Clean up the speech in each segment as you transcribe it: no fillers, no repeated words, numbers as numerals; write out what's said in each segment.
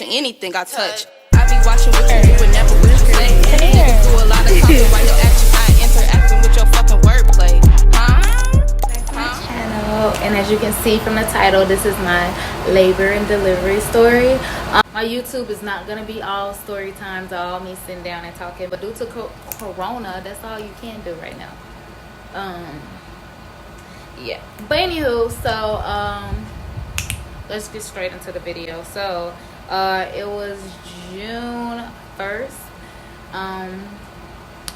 touching anything I touch. I be watching what you do and never what you say. Niggas do a lot of talking while your actions not interacting with your fucking wordplay. Channel, and as you can see from the title, this is my labor and delivery story. My YouTube is not gonna be all story times, all me sitting down and talking, but due to corona, that's all you can do right now. Yeah, but anywho, so let's get straight into the video. So it was June 1st.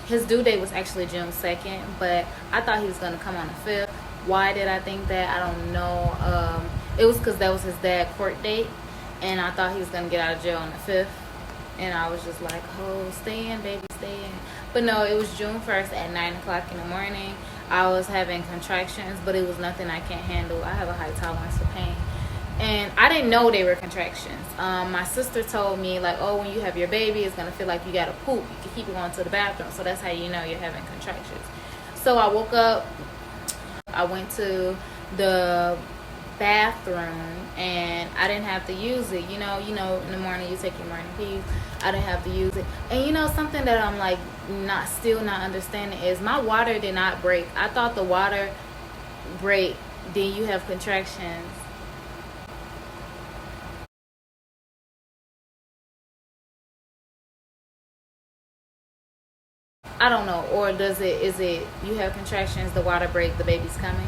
His due date was actually June 2nd, but I thought he was gonna come on the 5th. Why did I think that? I don't know. It was because that was his dad's court date, and I thought he was gonna get out of jail on the 5th, and I was just like, oh, stay in, baby, stay in. But no, it was June 1st at 9 o'clock in the morning. I was having contractions, but it was nothing I can't handle. I have a high tolerance for pain, and I didn't know they were contractions. My sister told me, like, oh, when you have your baby, it's gonna feel like you gotta poop. You can keep going to the bathroom, so that's how you know you're having contractions. So I woke up, I went to the bathroom, and I didn't have to use it. You know, in the morning you take your morning peas. I didn't have to use it. And you know, something that I'm like still not understanding is my water did not break. I thought the water break, then you have contractions. I don't know. Or is it you have contractions, the water break, the baby's coming?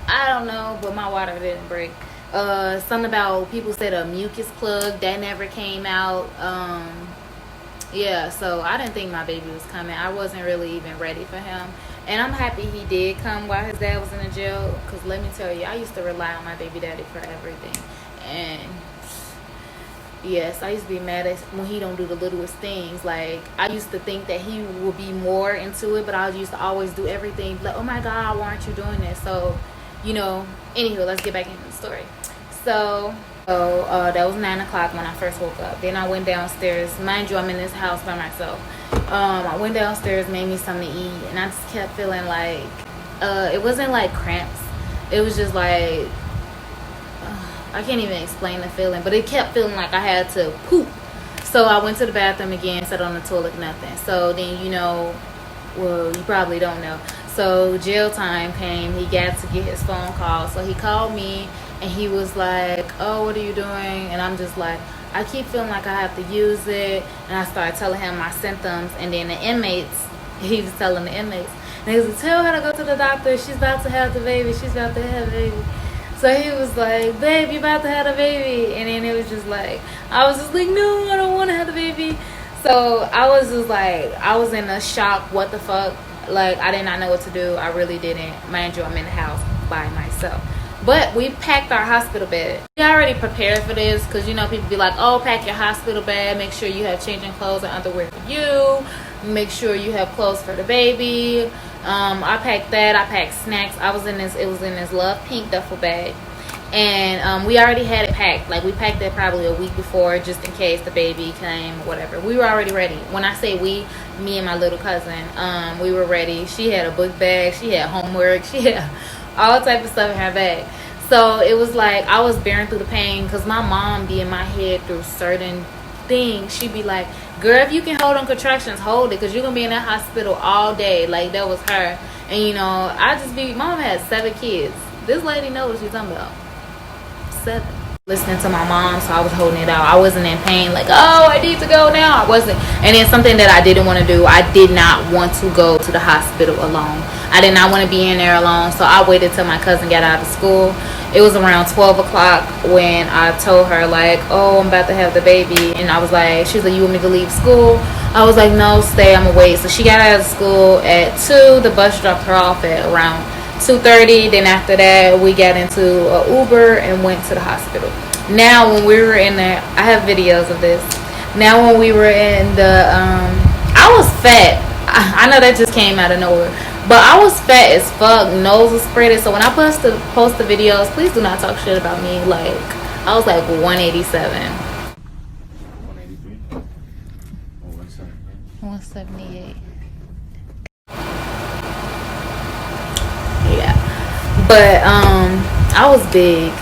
I don't know, but my water didn't break. Something about people said a mucus plug that never came out. Yeah, so I didn't think my baby was coming. I wasn't really even ready for him, and I'm happy he did come while his dad was in the jail, because let me tell you, I used to rely on my baby daddy for everything. And yes, I used to be mad at when he don't do the littlest things. Like, I used to think that he would be more into it, but I used to always do everything like, oh my God, why aren't you doing this? So, anywho, let's get back into the story. So that was 9 o'clock when I first woke up. Then I went downstairs. Mind you, I'm in this house by myself. I went downstairs, made me something to eat, and I just kept feeling like, it wasn't like cramps. It was just like, I can't even explain the feeling, but it kept feeling like I had to poop. So I went to the bathroom again, sat on the toilet, nothing. So then, well, you probably don't know. So jail time came. He got to get his phone call. So he called me, and he was like, oh, what are you doing? And I'm just like, I keep feeling like I have to use it. And I started telling him my symptoms. And then the inmates, he was telling the inmates, and he was like, tell her to go to the doctor. She's about to have the baby. She's about to have the baby. So he was like, babe, you about to have a baby. And then it was just like, I was just like, no, I don't want to have the baby. So I was just like, I was in a shock. What the fuck? Like, I did not know what to do. I really didn't. Mind you, I'm in the house by myself. But we packed our hospital bed. We already prepared for this, because people be like, oh, pack your hospital bed. Make sure you have changing clothes and underwear for you. Make sure you have clothes for the baby. I packed that. I packed snacks. It was in this love pink duffel bag. And we already had it packed. Like, we packed it probably a week before, just in case the baby came or whatever. We were already ready. When I say we, me and my little cousin, we were ready. She had a book bag. She had homework. She had all type of stuff in her bag. So it was like I was bearing through the pain, because my mom be in my head through certain things. She'd be like, girl, if you can hold on contractions, hold it, because you're gonna be in that hospital all day. Like, that was her. And mom had 7 kids. This lady knows what she's talking about. 7. Listening to my mom, so I was holding it out. I wasn't in pain, like, oh, I need to go now. I wasn't. And then something that I didn't want to do, I did not want to go to the hospital alone. I did not want to be in there alone, so I waited till my cousin got out of school. It was around 12 o'clock when I told her, like, oh, I'm about to have the baby. And I was like, she was like, you want me to leave school? I was like, no, stay, I'm gonna wait. So she got out of school at 2. The bus dropped her off at around 2:30. Then after that, we got into an Uber and went to the hospital. Now, when we were in there, I have videos of this. Now, when we were in the, I was fat. I know that just came out of nowhere, but I was fat as fuck. Nose was spreaded. So when I post the videos, please do not talk shit about me. Like, I was like 187. 183. 178. Yeah, but I was big.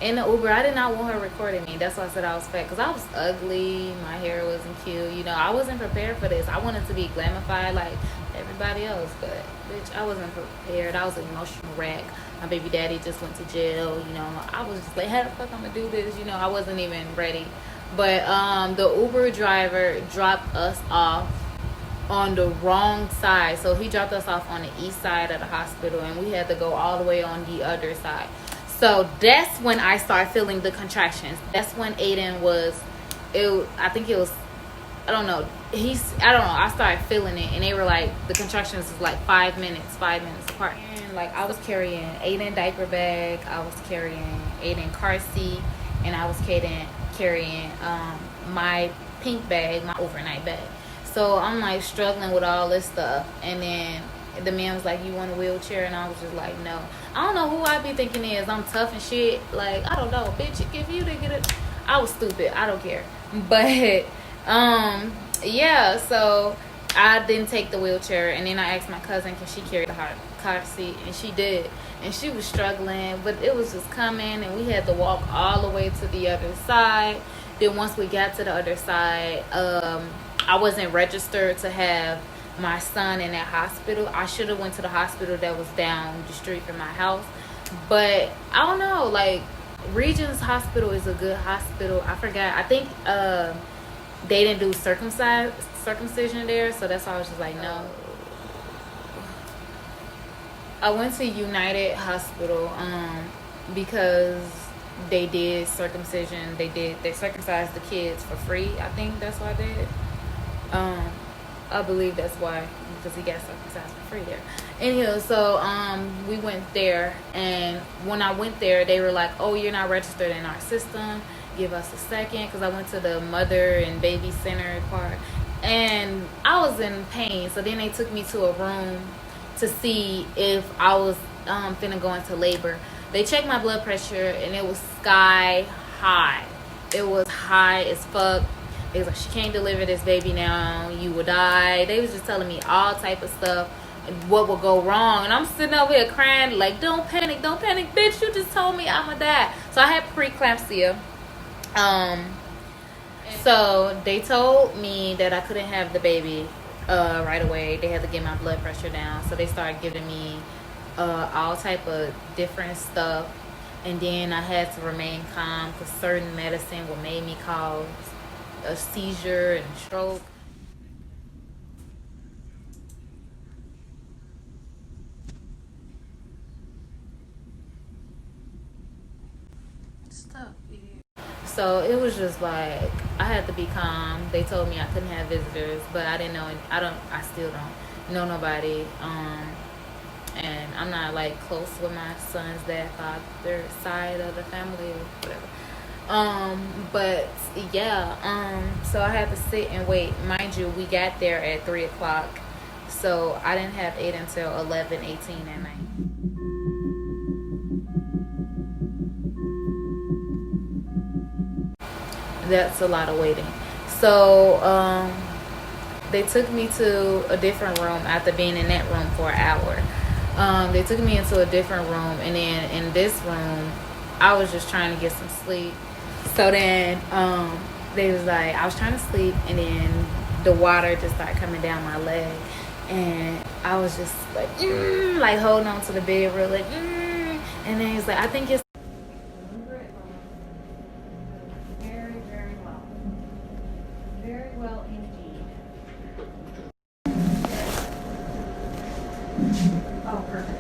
in the Uber. I did not want her recording me. That's why I said I was fat, because I was ugly. My hair wasn't cute. You know, I wasn't prepared for this. I wanted to be glamified like everybody else, but bitch, I wasn't prepared. I was an emotional wreck. My baby daddy just went to jail. You know, I was just like, how the fuck I'm gonna do this? You know, I wasn't even ready. But the Uber driver dropped us off on the wrong side. So he dropped us off on the east side of the hospital, and we had to go all the way on the other side. So that's when I started feeling the contractions. That's when Aiden was, I think it was, I don't know. I started feeling it, and they were like, the contractions was like 5 minutes apart. And like, I was carrying Aiden diaper bag, I was carrying Aiden car seat, and I was carrying my pink bag, my overnight bag. So I'm like struggling with all this stuff, and then the man was like, you want a wheelchair? And I was just like, no. I don't know who I be thinking is I'm tough and shit. Like, I don't know, bitch, if you didn't get it, I was stupid, I don't care. But yeah, so I didn't take the wheelchair, and then I asked my cousin, can she carry the car seat? And she did, and she was struggling, but it was just coming, and we had to walk all the way to the other side. Then once we got to the other side, I wasn't registered to have my son in that hospital. I should have went to the hospital that was down the street from my house, but I don't know, like, Regions Hospital is a good hospital. I forgot, I think they didn't do circumcision there, so that's why I was just like, no. I went to United Hospital because they did circumcision. They circumcised the kids for free. I think that's why I did. I believe that's why, because he got circumcised for free there. Anyhow, so we went there, and when I went there, they were like, oh, you're not registered in our system, give us a second, because I went to the mother and baby center part, and I was in pain. So then they took me to a room to see if I was finna go into labor. They checked my blood pressure, and it was sky high. It was high as fuck. They was like, she can't deliver this baby now, you will die. They was just telling me all type of stuff, what will go wrong. And I'm sitting over here crying like, don't panic, bitch, you just told me I'ma die. So I had preeclampsia. So they told me that I couldn't have the baby right away. They had to get my blood pressure down. So they started giving me all type of different stuff, and then I had to remain calm because certain medicine will make me cause a seizure and stroke. So it was just like, I had to be calm. They told me I couldn't have visitors, but I didn't know. I still don't know nobody. And I'm not like close with my son's dad, father side of the family or whatever. But yeah, so I had to sit and wait. Mind you, we got there at 3 o'clock, so I didn't have Aiden until 11:18 at night. That's a lot of waiting. So they took me to a different room after being in that room for an hour. They took me into a different room, and then in this room, I was just trying to get some sleep. So then they was like, I was trying to sleep, and then the water just started coming down my leg, and I was just like, like holding on to the bed real like, and then he's like, I think it's very well indeed. Oh, perfect.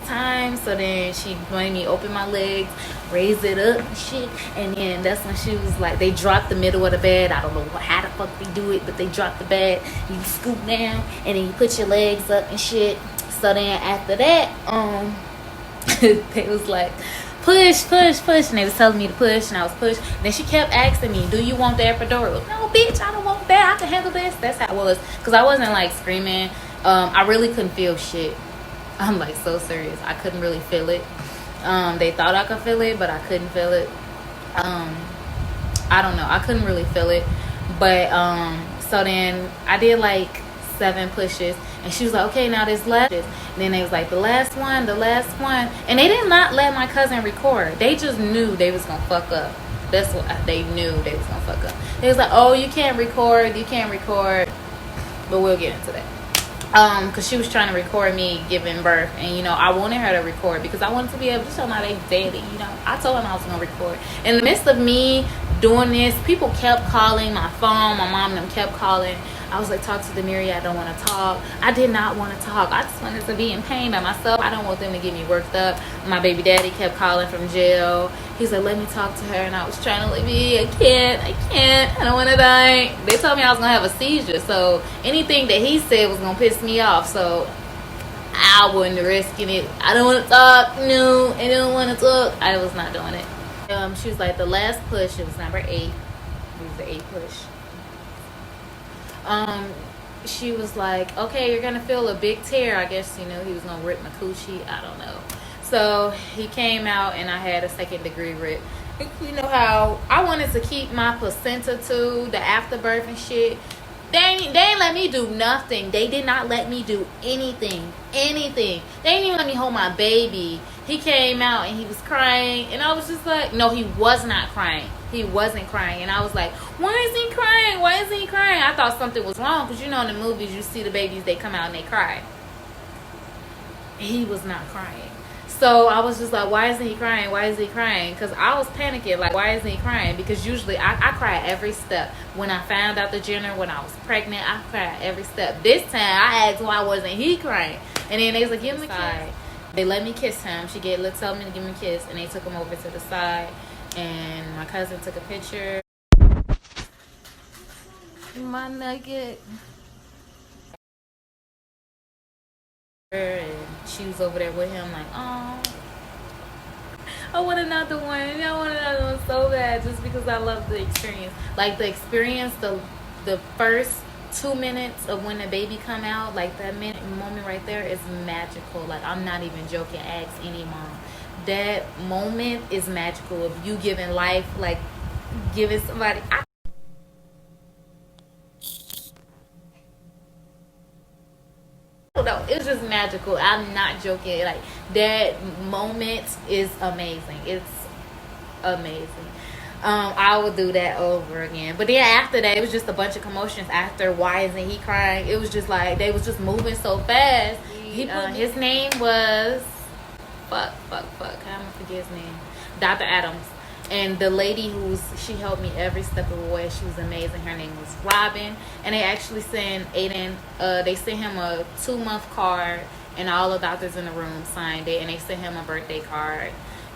Time. So then she made me open my legs, raise it up and shit, and then that's when she was like, they dropped the middle of the bed. I don't know how the fuck they do it, but they dropped the bed. You scoop down and then you put your legs up and shit. So then after that, they was like, push, and they was telling me to push, and I was pushing. Then she kept asking me, do you want the epidural? No, bitch, I don't want that, I can handle this. That's how it was, because I wasn't like screaming. I really couldn't feel shit. I'm like so serious, I couldn't really feel it. They thought I could feel it, but I couldn't feel it. I don't know, I couldn't really feel it. But so then I did like 7 pushes. And she was like, okay, now this last. And then they was like, the last one. And they did not let my cousin record. They just knew they was gonna fuck up. That's what they knew they was gonna fuck up. They was like, oh, you can't record. But we'll get into that. Because she was trying to record me giving birth, and you know, I wanted her to record because I wanted to be able to show my baby daddy. You know, I told him I was gonna record. In the midst of me doing this, people kept calling my phone. My mom and them kept calling. I was like, talk to Demiri. I don't want to talk. I did not want to talk. I just wanted to be in pain by myself. I don't want them to get me worked up. My baby daddy kept calling from jail. He's like, let me talk to her. And I was trying to leave. I can't. I don't want to die. They told me I was going to have a seizure. So anything that he said was going to piss me off. So I wasn't risking it. I don't want to talk. No, I don't want to talk. I was not doing it. She was like, the last push. It was number 8. It was the 8 push. She was like, okay, you're gonna feel a big tear. I guess, you know, he was gonna rip my coochie. I don't know. So he came out and I had a 2nd degree rip. You know how I wanted to keep my placenta too, the afterbirth and shit. They ain't let me do nothing. They did not let me do anything. They didn't even let me hold my baby. He came out and he was crying, and I was just like, no, he was not crying. He wasn't crying. And I was like, why is he crying? I thought something was wrong, because you know in the movies you see the babies, they come out and they cry. He was not crying. So I was just like, why isn't he crying? Because I was panicking, like, why isn't he crying? Because usually I cry at every step. When I found out the gender, when I was pregnant, I cried at every step. This time I asked why wasn't he crying, and then they was like, give him a kiss. They let me kiss him. She told me to give him a kiss, and they took him over to the side, and my cousin took a picture. My nugget. And she was over there with him like, oh, I want another one so bad, just because I love the experience. Like the experience, the first 2 minutes of when the baby come out, like that moment right there is magical. Like, I'm not even joking. Ask any mom. That moment is magical of you giving life, like giving somebody. No, it was just magical. I'm not joking. Like, that moment is amazing. It's amazing. I would do that over again. But then after that, it was just a bunch of commotions after why isn't he crying. It was just like they was just moving so fast. His name was I'm gonna forget his name. Dr. Adams. And the lady she helped me every step of the way. She was amazing. Her name was Robin. And they actually sent Aiden, they sent him a 2-month card, and all the doctors in the room signed it, and they sent him a birthday card.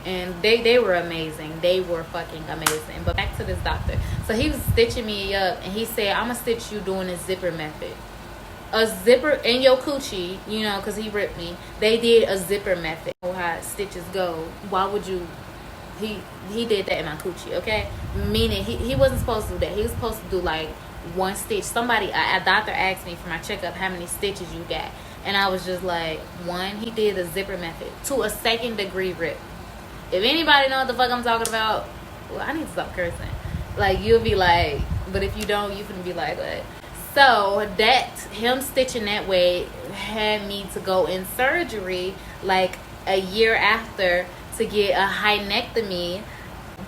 And they were amazing. They were fucking amazing. But back to this doctor. So he was stitching me up, and he said, I'm gonna stitch you doing a zipper method. A zipper in your coochie, you know, because he ripped me. They did a zipper method. How stitches go. Why would you... He did that in my coochie, okay? Meaning he wasn't supposed to do that. He was supposed to do like 1 stitch. A doctor asked me for my checkup how many stitches you got, and I was just like 1. He did a zipper method to a 2nd degree rip. If anybody know what the fuck I'm talking about, well, I need to stop cursing. Like, you'll be like, but if you don't, you can be like what? So that him stitching that way had me to go in surgery like a year after, to get a hynectomy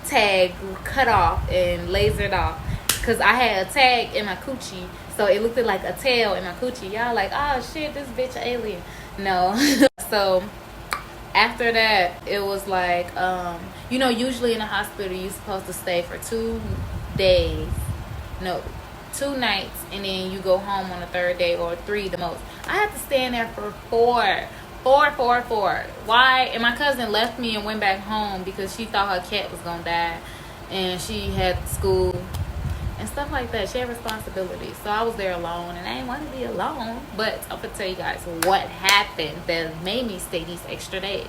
tag cut off and lasered off, because I had a tag in my coochie, so it looked like a tail in my coochie. Y'all like, oh shit, this bitch alien. No. So after that, it was like, you know, usually in a hospital you're supposed to stay for 2 days, no, 2 nights, and then you go home on the 3rd day, or 3 the most. I had to stay in there for 4. Why? And my cousin left me and went back home because she thought her cat was gonna die, and she had school and stuff like that. She had responsibilities, so I was there alone, and I didn't want to be alone. But I'm gonna tell you guys what happened that made me stay these extra days.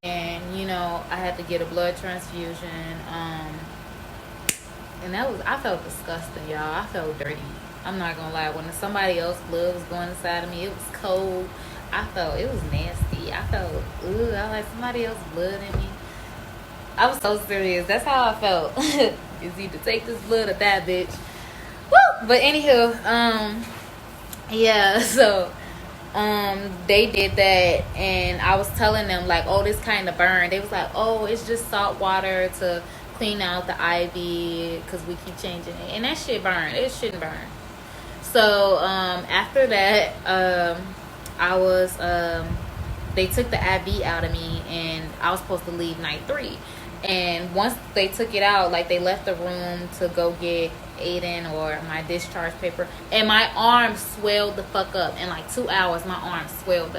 And you know, I had to get a blood transfusion, and I felt disgusting, y'all. I felt dirty. I'm not gonna lie. When somebody else's blood was going inside of me, it was cold. I felt it was nasty. I felt, I was like somebody else's blood in me. I was so serious. That's how I felt. Is either take this blood or that bitch. Woo! But anywho, Yeah, so they did that, and I was telling them like, oh, this kind of burn. They was like, oh, it's just salt water to clean out the ivy because we keep changing it, and that shit burn. It shouldn't burn. So after that, I was they took the IV out of me, and I was supposed to leave night 3. And once they took it out, like they left the room to go get Aiden or my discharge paper, and my arm swelled the fuck up. In like 2 hours, my arm swelled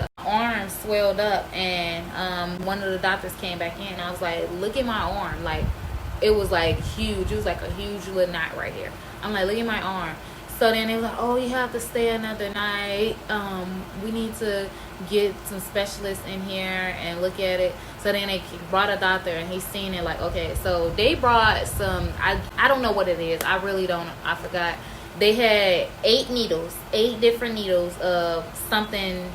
up. And one of the doctors came back in. And I was like, look at my arm, like it was like huge. It was like a huge little knot right here. I'm like, look at my arm. So then they were like, oh, you have to stay another night. We need to get some specialists in here and look at it. So then they brought a doctor, and he's seen it. Like, okay, so they brought some, I don't know what it is. I really don't, I forgot. They had 8 different needles of something.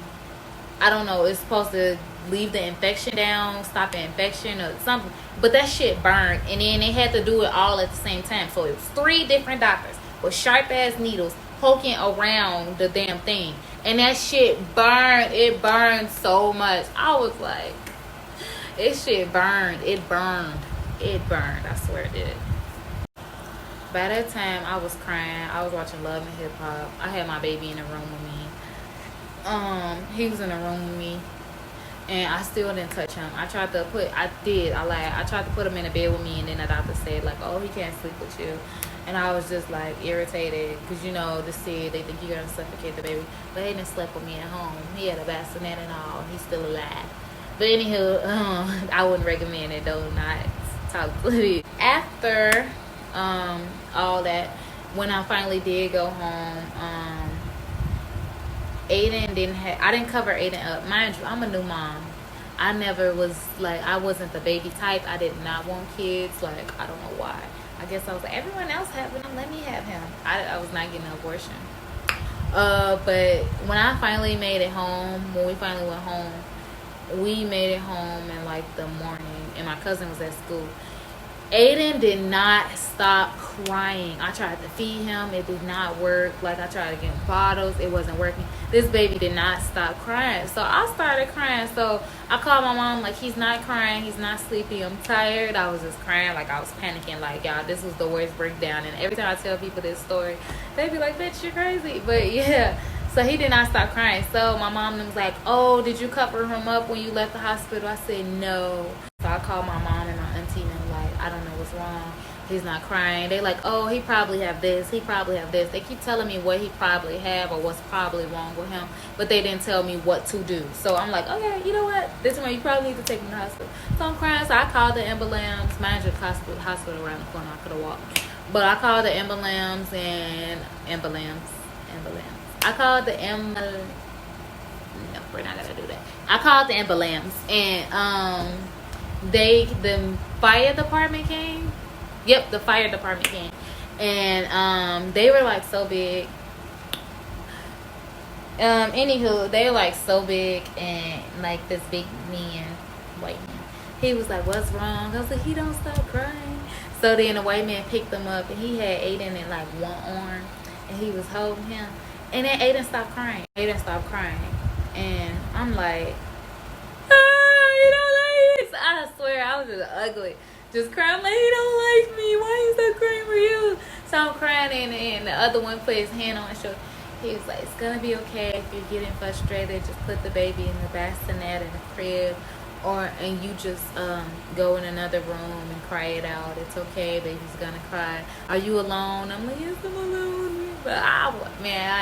I don't know. It's supposed to leave the infection down, stop the infection or something. But that shit burned. And then they had to do it all at the same time. So it was 3 different doctors with sharp ass needles poking around the damn thing. And that shit burned. It burned so much. I was like, this shit burned. It burned. I swear it did. By that time, I was crying. I was watching Love and Hip Hop. I had my baby in the room with me. He was in the room with me, and I still didn't touch him. I tried to put him in the bed with me, and then the doctor said like, oh, he can't sleep with you. And I was just like irritated because, you know, the seed, they think you're going to suffocate the baby. But he didn't sleep with me at home. He had a bassinet and all. He's still alive. But anywho, I wouldn't recommend it, though, not talk to me. After all that, when I finally did go home, Aiden I didn't cover Aiden up. Mind you, I'm a new mom. I never was like, I wasn't the baby type. I did not want kids. Like, I don't know why. I guess I was like, everyone else having them, let me have him. I was not getting an abortion. But when I finally made it home, when we finally went home, we made it home in like the morning, and my cousin was at school. Aiden did not stop crying. I tried to feed him. It did not work. Like, I tried to get him bottles. It wasn't working. This baby did not stop crying. So I started crying. So I called my mom, like, he's not crying. He's not sleepy. I'm tired. I was just crying. Like, I was panicking. Like, y'all, this was the worst breakdown. And every time I tell people this story, they be like, bitch, you're crazy. But, yeah. So he did not stop crying. So my mom was like, oh, did you cover him up when you left the hospital? I said, no. So I called my mom and my auntie, and I'm like, I don't know what's wrong. He's not crying. They like, oh, he probably have this. He probably have this. They keep telling me what he probably have or what's probably wrong with him, but they didn't tell me what to do. So I'm like, okay, you know what? This one, you probably need to take him to the hospital. So I'm crying. So I called the ambulance. Mind you, the hospital around the corner. I could have walked. But I called the ambulance and ambulance. I called the ambulance. No, we're not gonna do that. I called the ambulance, and the fire department came. Yep, the fire department came, and they were like so big. Anywho, they were like so big, and like this big man, white man. He was like, "What's wrong?" I was like, "He don't stop crying." So then the white man picked him up, and he had Aiden in like one arm, and he was holding him. And then Aiden stopped crying. And I'm like, you don't like this. I swear, I was just ugly. Just crying. I'm like, he don't like me. Why you so crying for you? So I'm crying, and the other one put his hand on my shoulder. He was like, it's going to be okay if you're getting frustrated. Just put the baby in the bassinet in the crib. And you just go in another room and cry it out. It's okay, baby's gonna cry. Are you alone? I'm like, yes, I'm alone. But I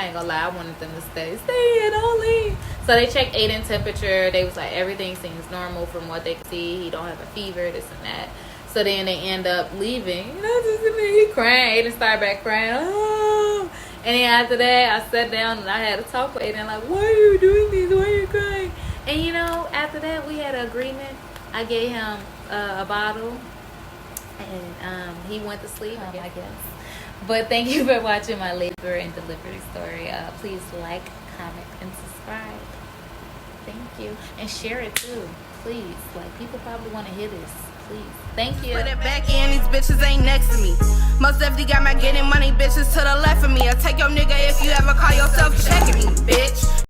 ain't gonna lie, I wanted them to stay here, don't leave. So they checked Aiden's temperature. They was like, everything seems normal from what they could see. He don't have a fever, this and that. So then they end up leaving. You know, just he crying. Aiden started back crying. Oh. And then after that, I sat down and I had a talk with Aiden. Like, why are you doing this? Why are you crying? And you know, after that, we had an agreement. I gave him a bottle, and he went to sleep, I guess. But thank you for watching my labor and delivery story. Please like, comment, and subscribe. Thank you. And share it too, please. Like, people probably want to hear this. please. Thank you. Put it back in, these bitches ain't next to me. Most definitely got my getting money bitches to the left of me. I'll take your nigga if you ever call yourself checking me, bitch.